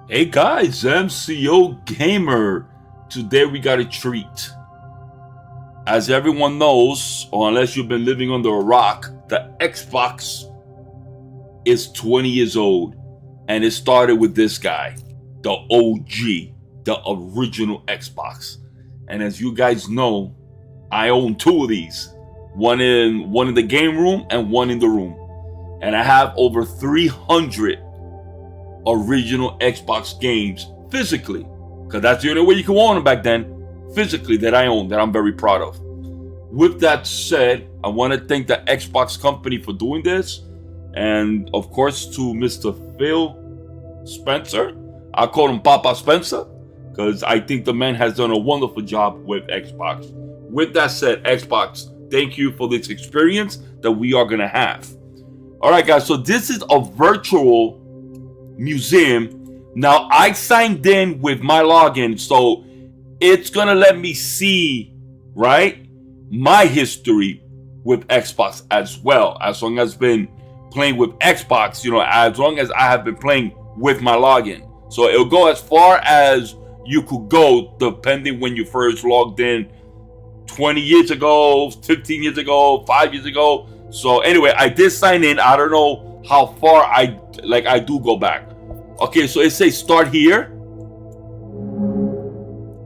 Hey guys, MCO Gamer. Today we got a treat. As everyone knows, or unless you've been living under a rock, the Xbox is 20 years old. And it started with this guy, the OG, the original Xbox. And as you guys know, I own two of these. One in the game room and one in the room. And I have over 300 original Xbox games physically, because that's the only way you could own them back then, physically, that I own, that I'm very proud of. With that said, I want to thank the Xbox company for doing this, and of course to Mr. Phil Spencer. I call him Papa Spencer because I think the man has done a wonderful job with Xbox. With that said, Xbox, thank you for this experience that we are going to have. All right, guys, so this is a virtual museum. Now I signed in with my login, so it's gonna let me see, right, my history with Xbox as well, as long as I've been playing with Xbox, as long as I have been playing with my login. So it'll go as far as you could go depending when you first logged in 20 years ago, 15 years ago, 5 years ago. So anyway, I did sign in. I don't know how far I do go back. Okay, so it says start here,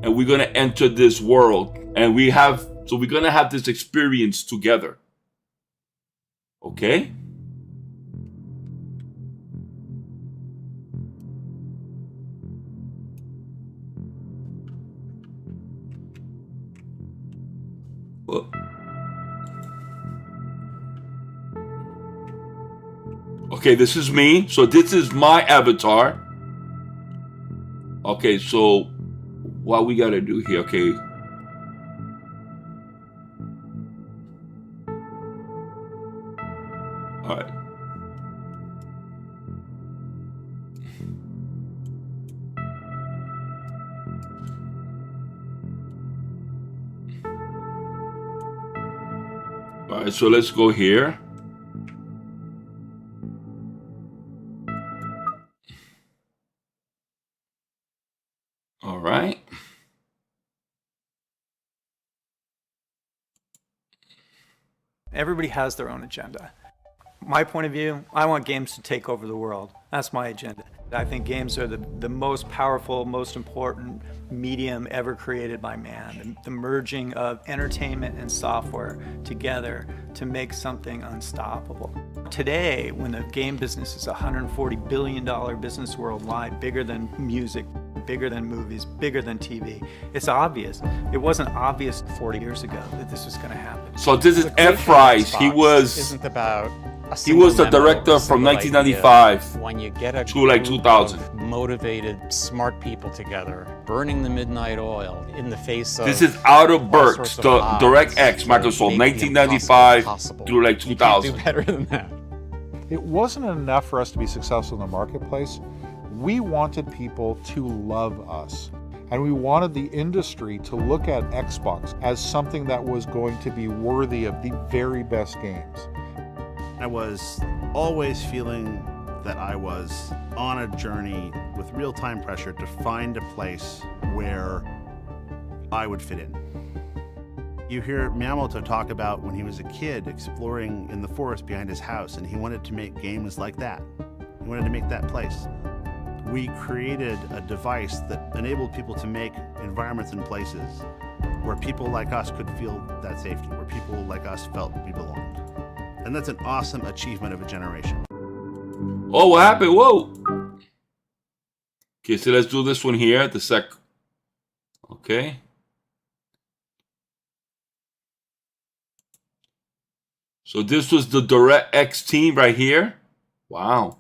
and we're gonna enter this world, and we're gonna have this experience together. Okay. Well, okay, this is me. So this is my avatar. Okay, so what we gotta do here? Okay. All right. All right, so let's go here. All right. Everybody has their own agenda. My point of view, I want games to take over the world. That's my agenda. I think games are the most powerful, most important medium ever created by man. The merging of entertainment and software together to make something unstoppable. Today, when the game business is a $140 billion business worldwide, bigger than music, bigger than movies, bigger than TV, it's obvious. It wasn't obvious 40 years ago that this was going to happen. So this is F. Rice. He was the director from 1995 when you get a to like 2000. Motivated, smart people together, burning the midnight oil in the face of. This is Outer Burks, the DirectX, Microsoft, 1995 through like 2000. You can't do better than that. It wasn't enough for us to be successful in the marketplace. We wanted people to love us. And we wanted the industry to look at Xbox as something that was going to be worthy of the very best games. I was always feeling that I was on a journey with real-time pressure to find a place where I would fit in. You hear Miyamoto talk about when he was a kid exploring in the forest behind his house, and he wanted to make games like that. He wanted to make that place. We created a device that enabled people to make environments and places where people like us could feel that safety, where people like us felt we belonged. And that's an awesome achievement of a generation. Oh, what happened? Whoa. Okay, so let's do this one here. Okay. So this was the DirectX team right here. Wow.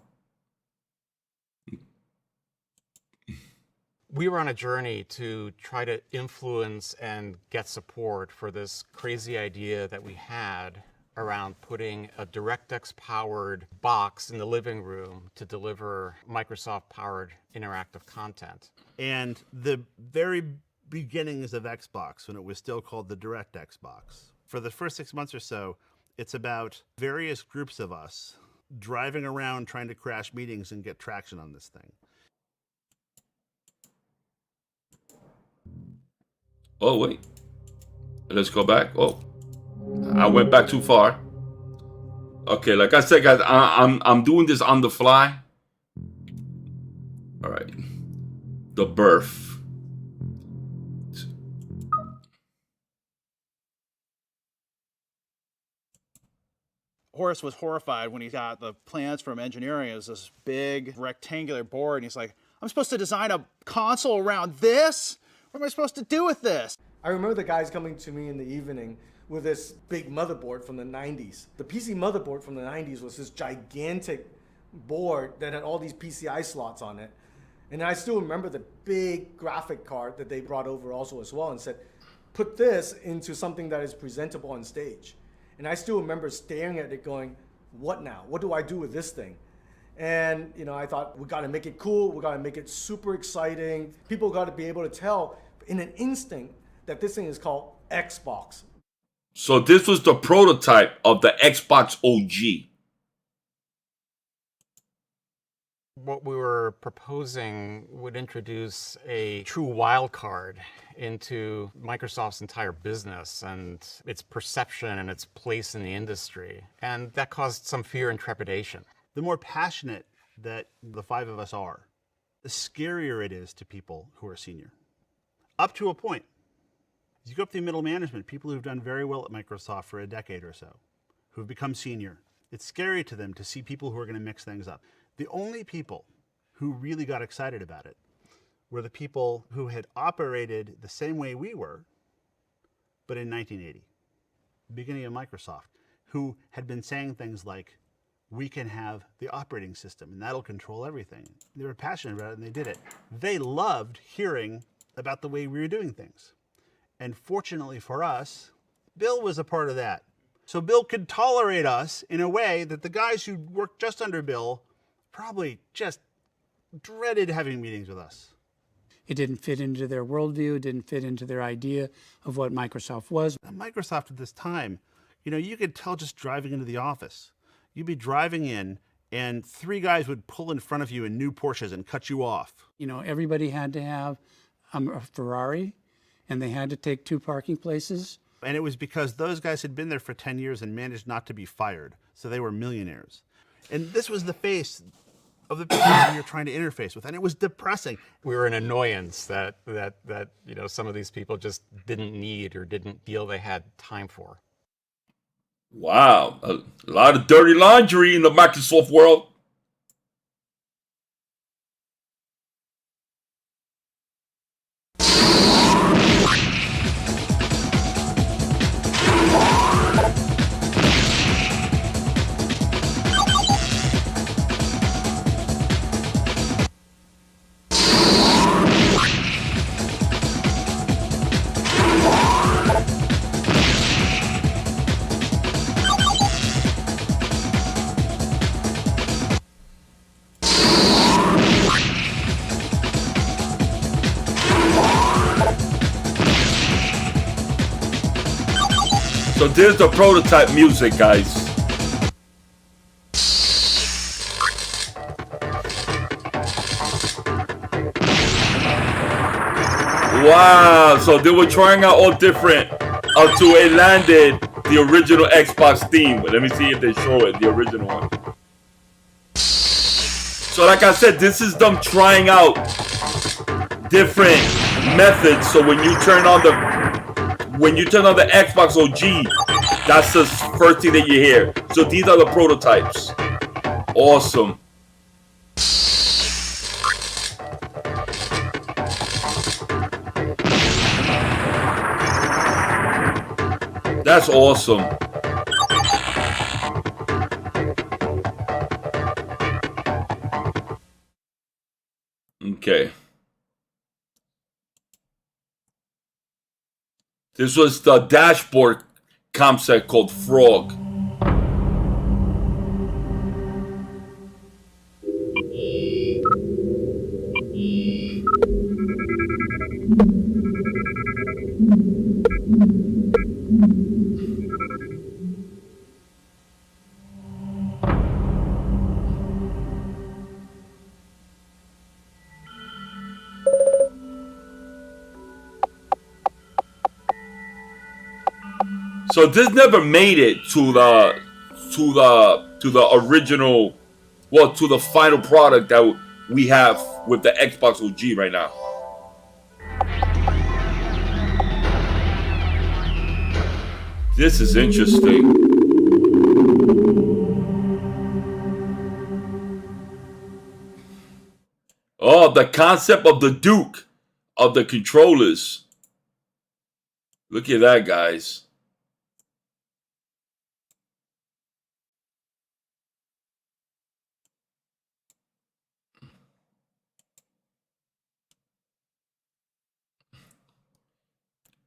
We were on a journey to try to influence and get support for this crazy idea that we had around putting a DirectX-powered box in the living room to deliver Microsoft-powered interactive content. And the very beginnings of Xbox, when it was still called the DirectX box, for the first 6 months or so, it's about various groups of us driving around trying to crash meetings and get traction on this thing. Oh, wait. Let's go back. Oh, I went back too far. Okay, like I said, guys, I'm doing this on the fly. All right. The birth. Horace was horrified when he got the plans from engineering. It was this big rectangular board, and he's like, I'm supposed to design a console around this? What am I supposed to do with this? I remember the guys coming to me in the evening with this big motherboard from the 90s. The PC motherboard from the 90s was this gigantic board that had all these PCI slots on it. And I still remember the big graphic card that they brought over also as well and said, put this into something that is presentable on stage. And I still remember staring at it going, what now? What do I do with this thing? And I thought, we gotta make it cool, we gotta make it super exciting. People gotta be able to tell in an instant that this thing is called Xbox. So this was the prototype of the Xbox OG. What we were proposing would introduce a true wild card into Microsoft's entire business and its perception and its place in the industry. And that caused some fear and trepidation. The more passionate that the five of us are, the scarier it is to people who are senior. Up to a point. You go up to the middle management, people who've done very well at Microsoft for a decade or so, who've become senior. It's scary to them to see people who are going to mix things up. The only people who really got excited about it were the people who had operated the same way we were, but in 1980, the beginning of Microsoft, who had been saying things like, we can have the operating system and that'll control everything. They were passionate about it and they did it. They loved hearing about the way we were doing things. And fortunately for us, Bill was a part of that. So Bill could tolerate us in a way that the guys who worked just under Bill probably just dreaded having meetings with us. It didn't fit into their worldview, it didn't fit into their idea of what Microsoft was. Microsoft at this time, you could tell just driving into the office. You'd be driving in and three guys would pull in front of you in new Porsches and cut you off. Everybody had to have a Ferrari, and they had to take 2 parking places. And it was because those guys had been there for 10 years and managed not to be fired. So they were millionaires. And this was the face of the people we were trying to interface with. And it was depressing. We were an annoyance that some of these people just didn't need or didn't feel they had time for. Wow, a lot of dirty laundry in the Microsoft world. So there's the prototype music, guys. Wow, so they were trying out all different until it landed the original Xbox theme. Let me see if they show it, the original one. So like I said, this is them trying out different methods. So when you turn on the Xbox OG, that's the first thing that you hear. So these are the prototypes. Awesome. That's awesome. Okay. This was the dashboard concept called Frog. So this never made it to the original, well, to the final product that we have with the Xbox OG right now. This is interesting. Oh, the concept of the Duke, of the controllers. Look at that, guys.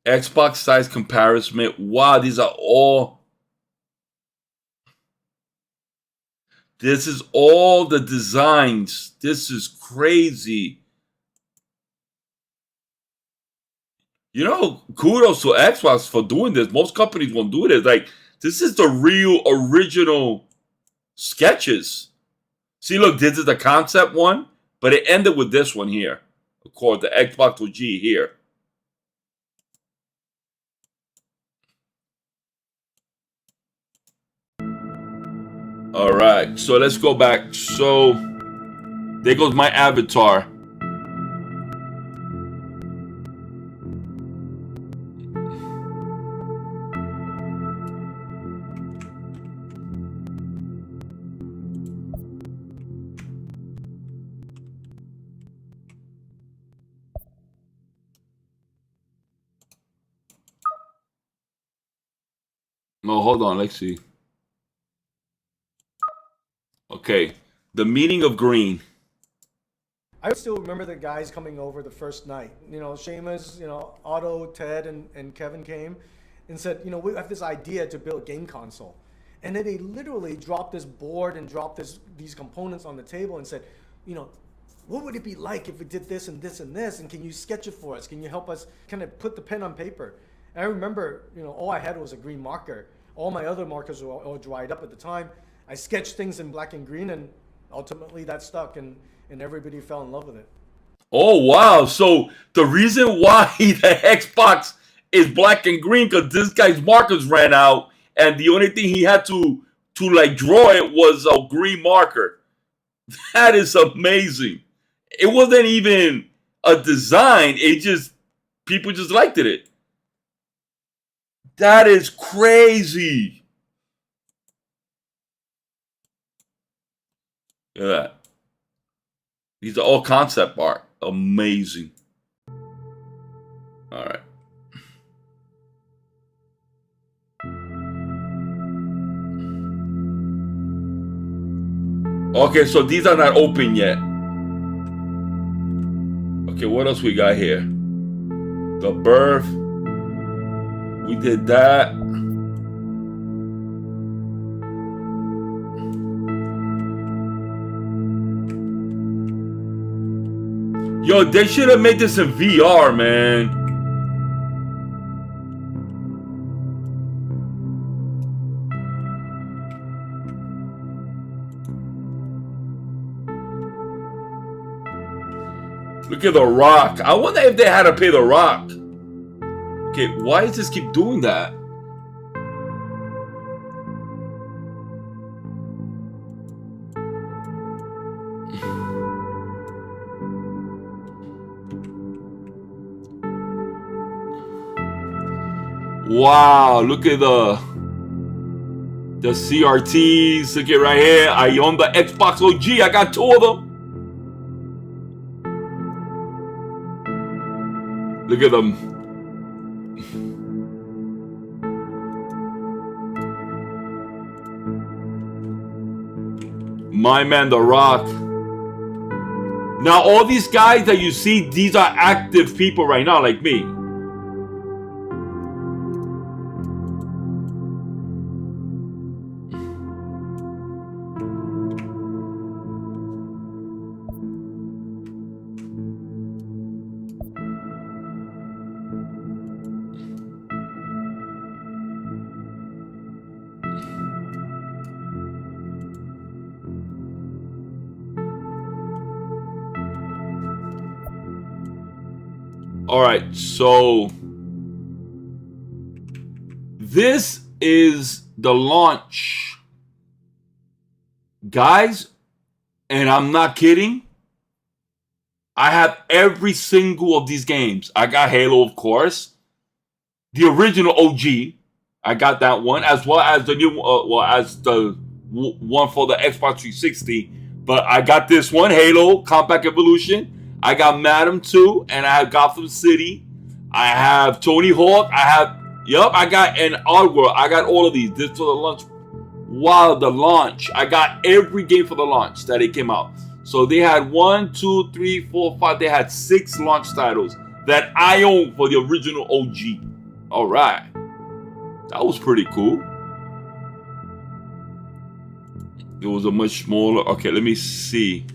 Xbox size comparison. Wow, these are all. This is all the designs. This is crazy. You know, kudos to Xbox for doing this. Most companies won't do this. Like, this is the real original sketches. See, look, this is the concept one, but it ended with this one here. Of course, the Xbox OG here. All right, so let's go back. So there goes my avatar. No, hold on, let's see. Okay, the meaning of green. I still remember the guys coming over the first night. You know, Seamus, you know, Otto, Ted, and Kevin came and said, you know, we have this idea to build a game console. And then they literally dropped this board and dropped these components on the table and said, you know, what would it be like if we did this and this and this? And can you sketch it for us? Can you help us kind of put the pen on paper? And I remember, you know, all I had was a green marker. All my other markers were all dried up at the time. I sketched things in black and green, and ultimately that stuck, and everybody fell in love with it. Oh, wow. So the reason why the Xbox is black and green, because this guy's markers ran out, and the only thing he had to like draw it was a green marker. That is amazing. It wasn't even a design. It just, people just liked it. That is crazy. Look at that. These are all concept art. Amazing. All right. Okay, so these are not open yet. Okay, what else we got here? The birth. We did that. Yo, they should have made this in VR, man. Look at The Rock. I wonder if they had to pay The Rock. Okay, why does this keep doing that? Wow, look at the CRTs. Look at right here. I own the Xbox OG. I got 2 of them. Look at them. My man, The Rock. Now, all these guys that you see, these are active people right now, like me. All right, so This is the launch, guys, and I'm not kidding. I have every single of these games. I got Halo, of course, the original OG. I got that one, as well as the new, as the one for the Xbox 360. But I got this one, Halo Combat Evolution. I got Madden 2, and I have Gotham City. I have Tony Hawk. I got an Oddworld. I got all of these. This for the launch. Wow, the launch. I got every game for the launch that it came out. So they had 1, 2, 3, 4, 5. They had 6 launch titles that I own for the original OG. All right. That was pretty cool. It was a much smaller. Okay, let me see.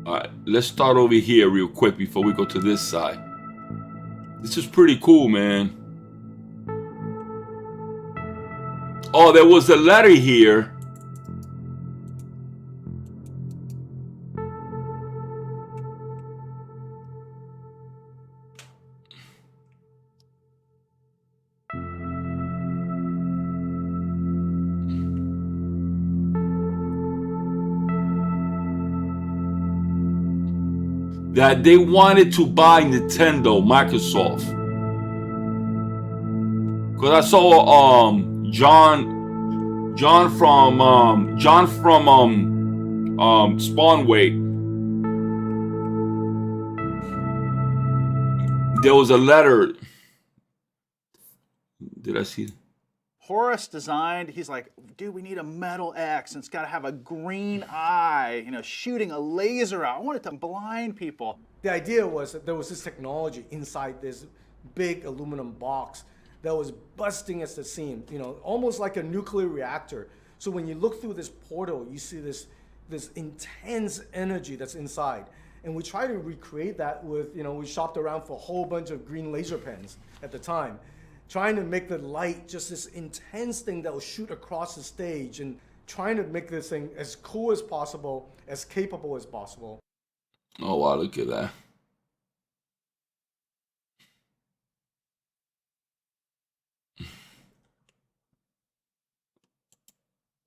All right, let's start over here real quick before we go to this side. This is pretty cool, man. Oh, there was a letter here. That they wanted to buy Nintendo, Microsoft. Cause I saw John from Spawnway. There was a letter. Did I see? Horace designed, he's like, dude, we need a metal X, and it's got to have a green eye, shooting a laser out. I want it to blind people. The idea was that there was this technology inside this big aluminum box that was busting at the seam, almost like a nuclear reactor. So when you look through this portal, you see this intense energy that's inside. And we try to recreate that with, we shopped around for a whole bunch of green laser pens at the time, trying to make the light just this intense thing that will shoot across the stage and trying to make this thing as cool as possible, as capable as possible. Oh, wow, look at that.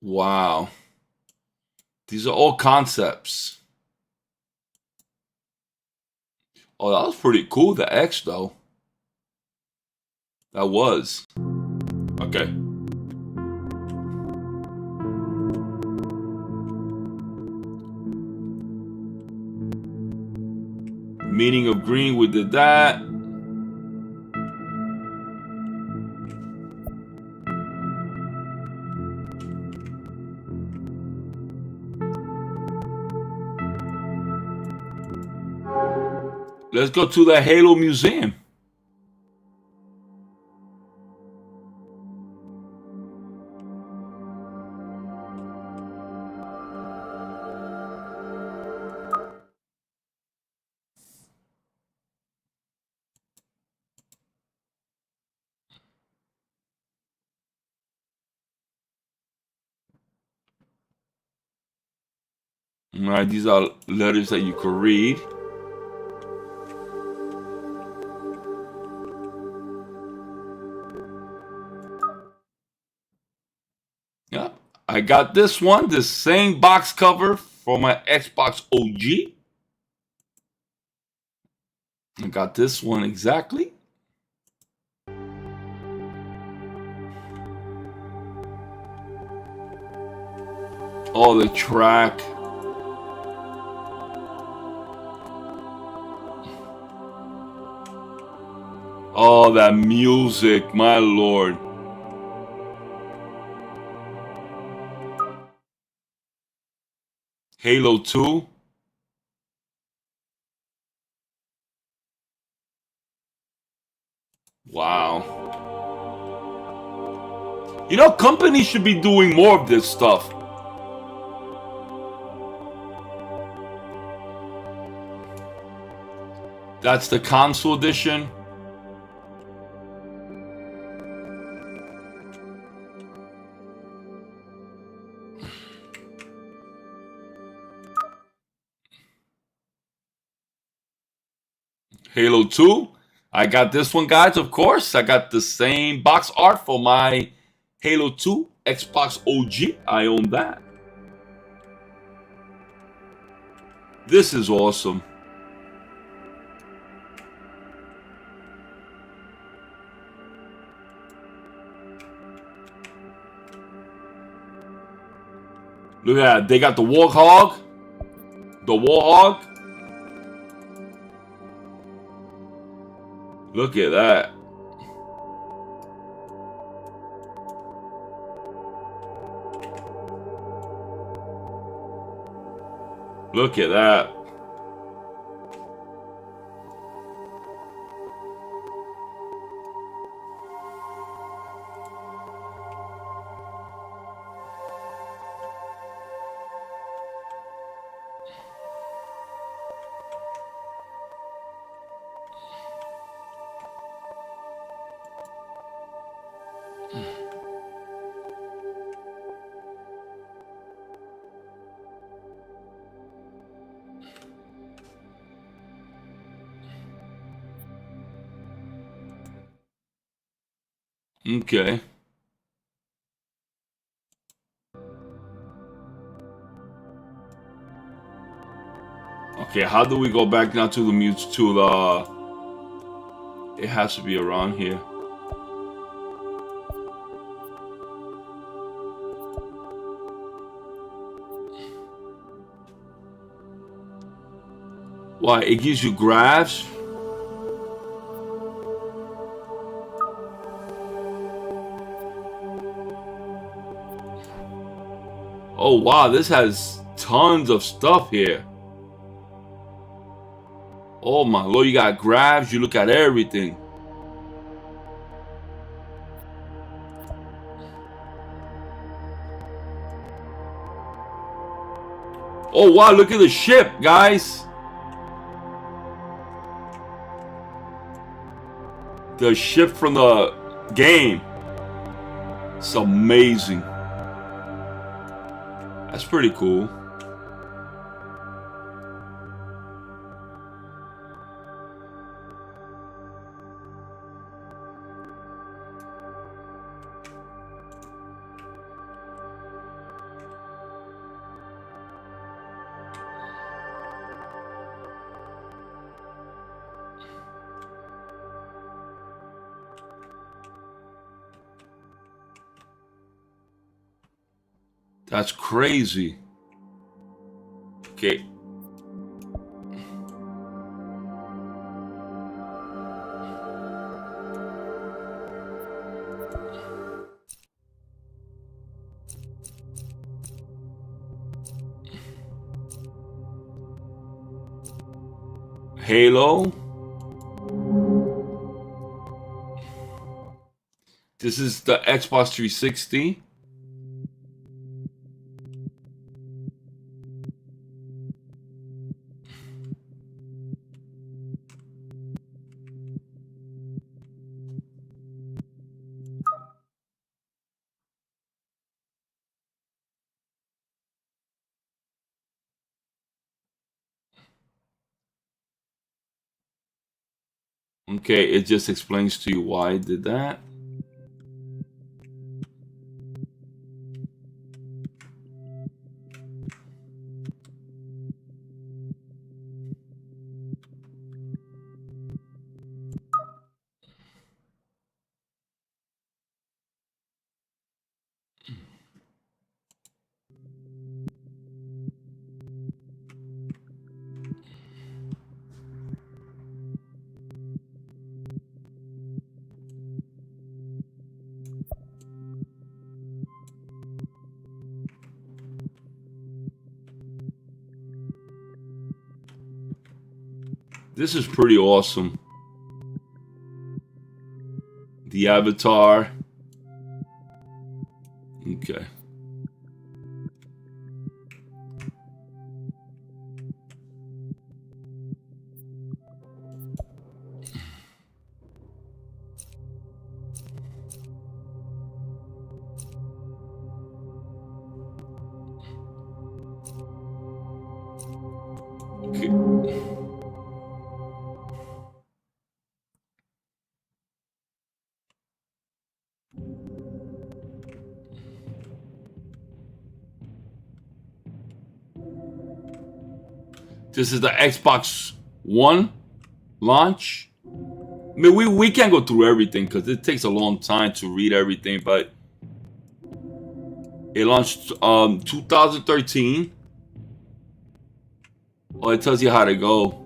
Wow. These are all concepts. Oh, that was pretty cool, the X, though. That was. Okay. Meaning of green, we did that. Let's go to the Halo Museum. All right, these are letters that you could read. Yeah, I got this one, the same box cover for my Xbox OG. I got this one exactly. Oh, the track. Oh, that music, my lord. Halo 2. Wow. Companies should be doing more of this stuff. That's the console edition. Halo 2. I got this one, guys, of course. I got the same box art for my Halo 2 Xbox OG. I own that. This is awesome. Look at that. They got the Warthog. The Warthog. Look at that. Look at that. Okay. Okay, how do we go back now to the mute to the... It has to be around here. Why? It gives you graphs? Oh wow, this has tons of stuff here. Oh my lord, you got graphs, you look at everything. Oh wow, look at the ship, guys. The ship from the game. It's amazing. That's pretty cool. That's crazy. Okay. Halo. This is the Xbox 360. Okay, it just explains to you why I did that. This is pretty awesome. The avatar. Okay. This is the Xbox One launch. I mean, we can't go through everything because it takes a long time to read everything, but it launched 2013. Oh, it tells you how to go.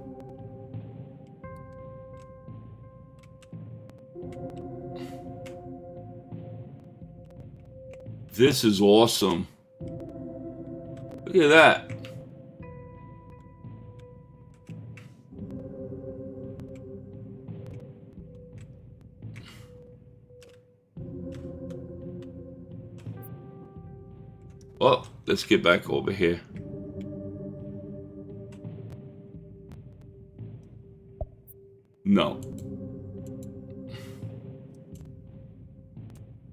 This is awesome. Look at that. Oh, let's get back over here. No.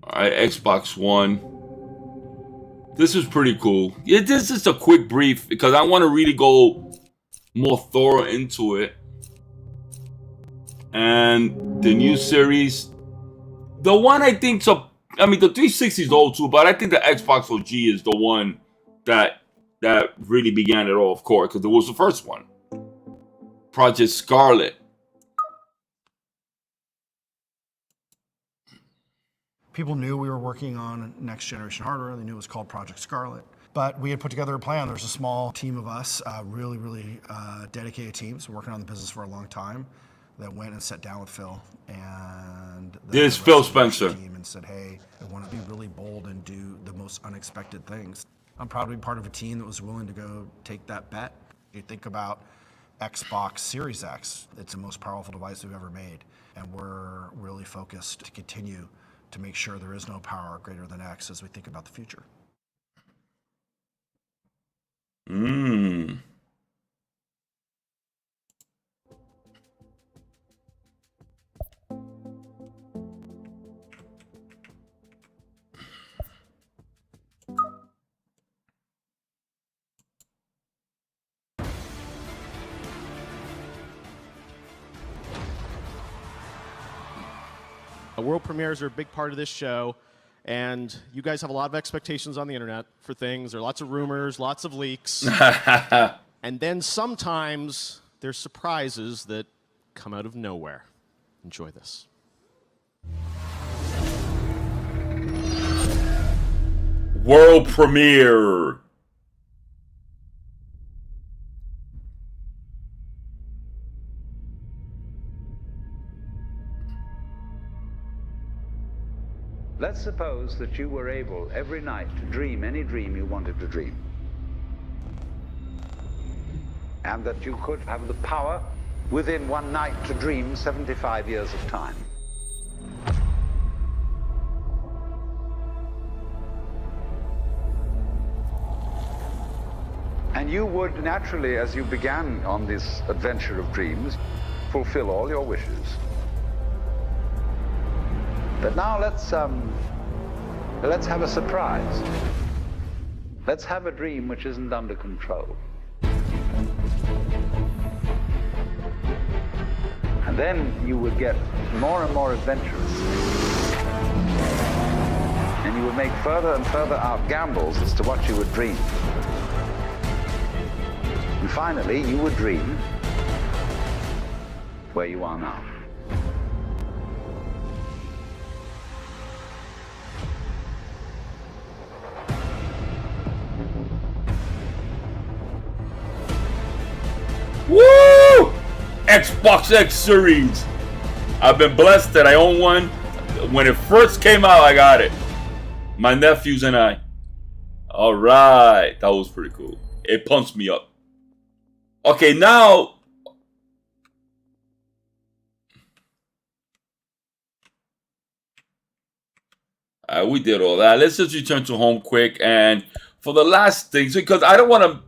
Alright, Xbox One. This is pretty cool. Yeah, this is a quick brief because I want to really go more thorough into it. And the new series, the one I think so. I mean, the 360 is old too, but I think the Xbox OG is the one that really began it all, of course, because it was the first one. Project Scarlett. People knew we were working on next generation hardware. They knew it was called Project Scarlett. But we had put together a plan. There was a small team of us, really dedicated teams working on the business for a long time, that went and sat down with Phil and this Phil Spencer team and said, "Hey, I want to be really bold and do the most unexpected things." I'm proud to be part of a team that was willing to go take that bet. You think about Xbox Series X; it's the most powerful device we've ever made, and we're really focused to continue to make sure there is no power greater than X as we think about the future. World premieres are a big part of this show, and you guys have a lot of expectations on the internet for things. There are lots of rumors, lots of leaks. And then sometimes there's surprises that come out of nowhere. Enjoy this. World premiere. Let's suppose that you were able every night to dream any dream you wanted to dream. And that you could have the power within one night to dream 75 years of time. And you would naturally, as you began on this adventure of dreams, fulfill all your wishes. But now let's have a surprise. Let's have a dream which isn't under control. And then you would get more and more adventurous. And you would make further and further out gambles as to what you would dream. And finally, you would dream where you are now. Woo! Xbox X Series. I've been blessed that I own one. When it first came out, I got it. My nephews and I. All right. That was pretty cool. It pumped me up. Okay, now. We did all that. Let's just return to home quick. And for the last things, because I don't want to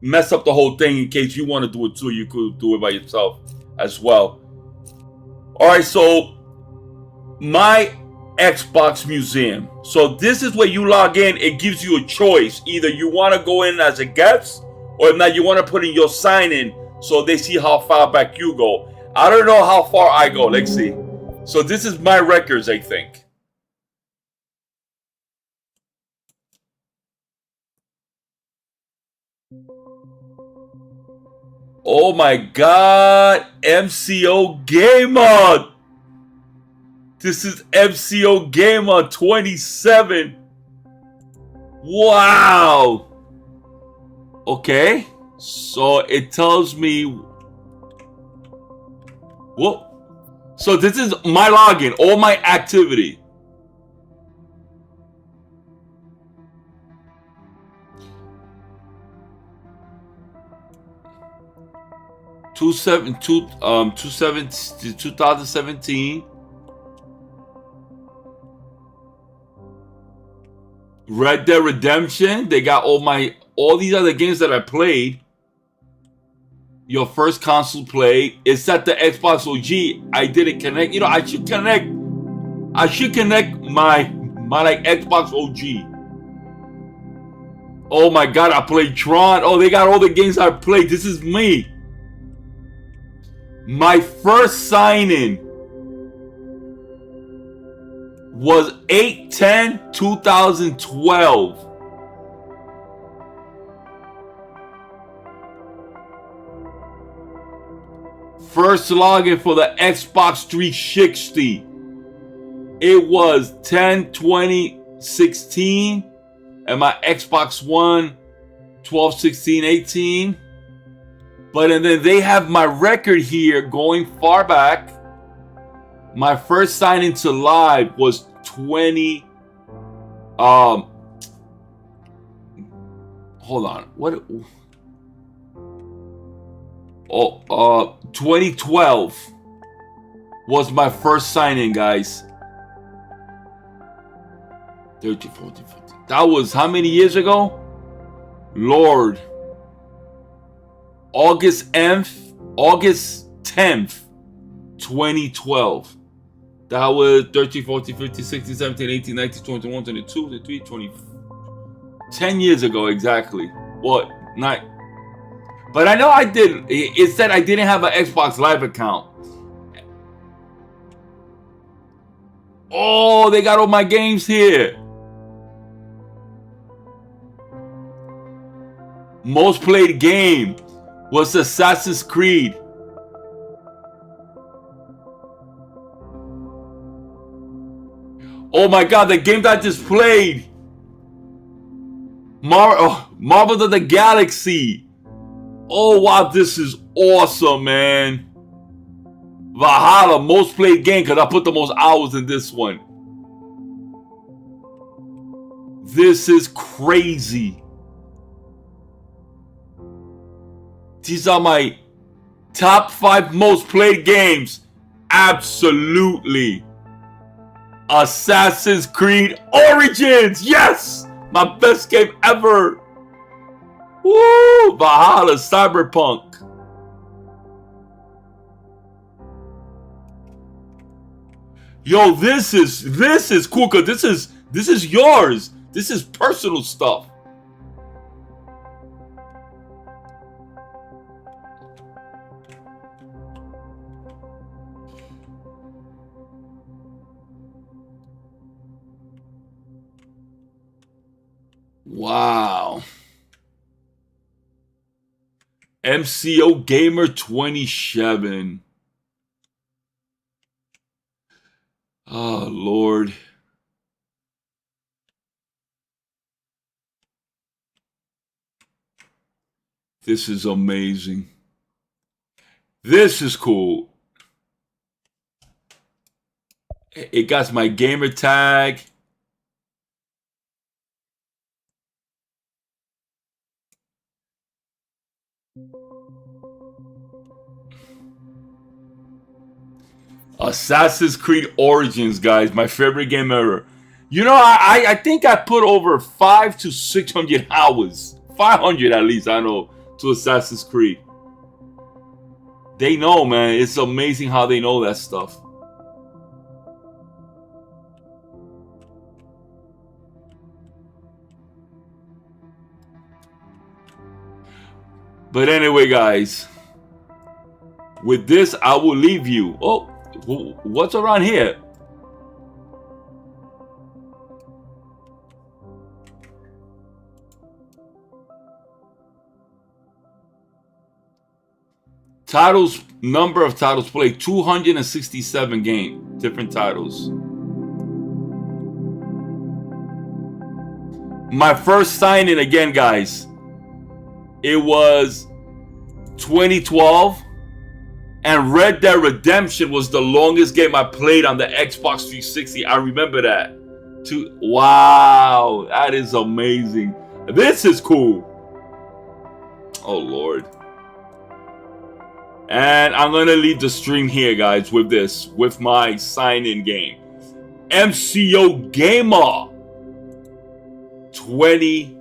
mess up the whole thing in case you want to do it too. You could do it by yourself as well. All right, so my Xbox Museum. So this is where you log in. It gives you a choice. Either you want to go in as a guest, or if not, you want to put in your sign in so they see how far back you go. I don't know how far I go. Let's see. So this is my records, I think. Oh my God, MCO Gamer. This is MCO Gamer 27. Wow. Okay. So it tells me. Whoa. So this is my login, all my activity. Two seven 2017. Red Dead Redemption. They got all these other games that I played. Your first console play. It's at the Xbox OG. I didn't connect. You know, I should connect my like Xbox OG. Oh my God, I played Tron. Oh, they got all the games I played. This is me. My first sign-in was 8/10/2012. First login for the Xbox 360. It was 10/20/16, and my Xbox One 12/16/18. But and then they have my record here going far back. My first sign into live was 20. Hold on. What? 2012 was my first sign-in, guys. 13, 14, 15. That was how many years ago? Lord. August 10th, 2012. That was 13, 14, 15, 16, 17, 18, 19, 20, 21, 22, 23, 20. 10 years ago, exactly. What? 9. But I know I didn't. It said I didn't have an Xbox Live account. Oh, they got all my games here. Most played game was Assassin's Creed. Oh my God, the game that I just played. Marvel of the Galaxy. Oh wow, this is awesome, man. Valhalla, most played game, because I put the most hours in this one. This is crazy. These are my top 5 most played games. Absolutely. Assassin's Creed Origins. Yes! My best game ever. Woo! Valhalla, Cyberpunk. Yo, this is cool, cause this is yours. This is personal stuff. Wow. MCOGAMER27. Oh, Lord. This is amazing. This is cool. It got my gamer tag. Assassin's Creed Origins, guys, my favorite game ever. You know, I think I put over 500 to 600 hours, 500 at least, I know, to Assassin's Creed. They know, man. It's amazing how they know that stuff. But anyway, guys, with this, I will leave you. Oh, what's around here? Titles, number of titles played, 267 different titles. My first sign-in, again, guys, it was 2012, and Red Dead Redemption was the longest game I played on the Xbox 360. I remember that. Wow, that is amazing. This is cool. Oh, Lord. And I'm going to leave the stream here, guys, with this, with my sign-in game. MCOGAMER27.